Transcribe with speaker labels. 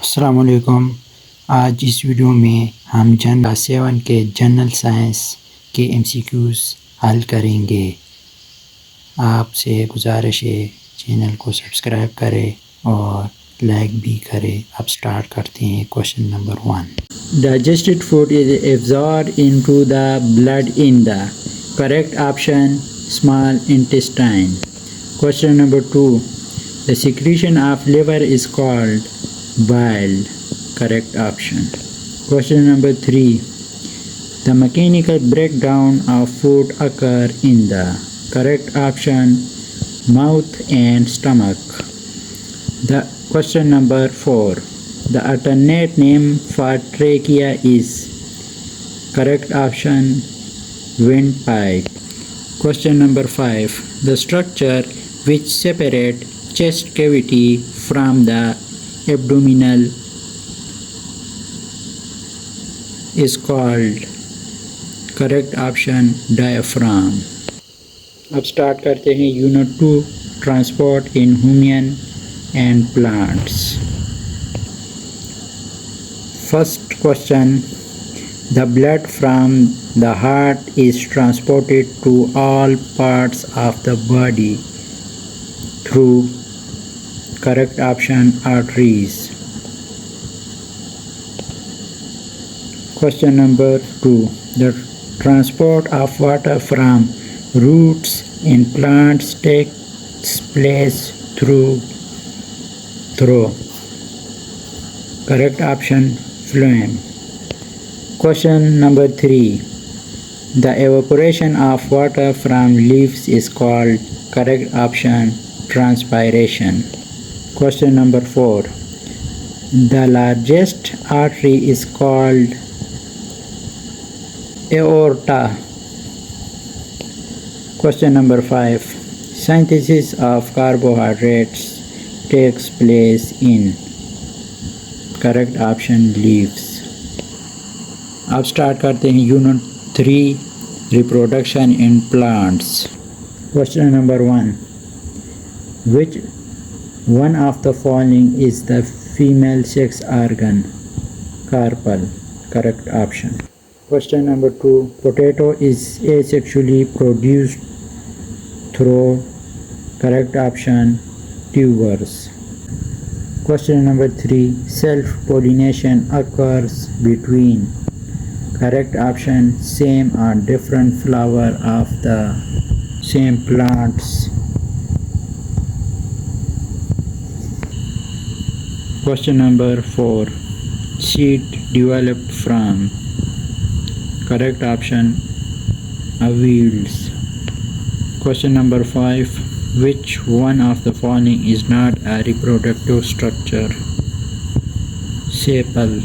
Speaker 1: अस्सलाम वालेकुम। आज इस वीडियो में हम क्लास 7 के जनरल साइंस के एमसीक्यूज़ हल करेंगे। आपसे गुजारिश है चैनल को सब्सक्राइब करें और लाइक भी करें। अब स्टार्ट करते हैं। Question number 1,
Speaker 2: Digested food is absorbed into the blood in the correct option small intestine. Question number 2. The secretion of liver is called bile. Correct option. Question number 3. The mechanical breakdown of food occur in the correct option mouth and stomach. The question number 4. The alternate name for trachea is correct option windpipe. Question number 5. The structure which separate chest cavity from the abdominal is called correct option diaphragm. अब start करते हैं unit 2 transport in human and plants. First question. The blood from the heart is transported to all parts of the body through correct option arteries. Question number 2. The transport of water from roots in plants takes place through correct option phloem. Question number 3. The evaporation of water from leaves is called correct option transpiration. Question number 4. The largest artery is called aorta. Question number 5. Synthesis of carbohydrates takes place in correct option leaves. अब start करते हैं unit 3 reproduction in plants. Question number 1. Which one of the following is the female sex organ? Carpal. Correct option. Question number 2. Potato is asexually produced through correct option tubers. Question number 3. Self-pollination occurs between correct option same or different flower of the same plants. Question number 4. Seed developed from correct option ovules. Question number 5. Which one of the following is not a reproductive structure? Sepal.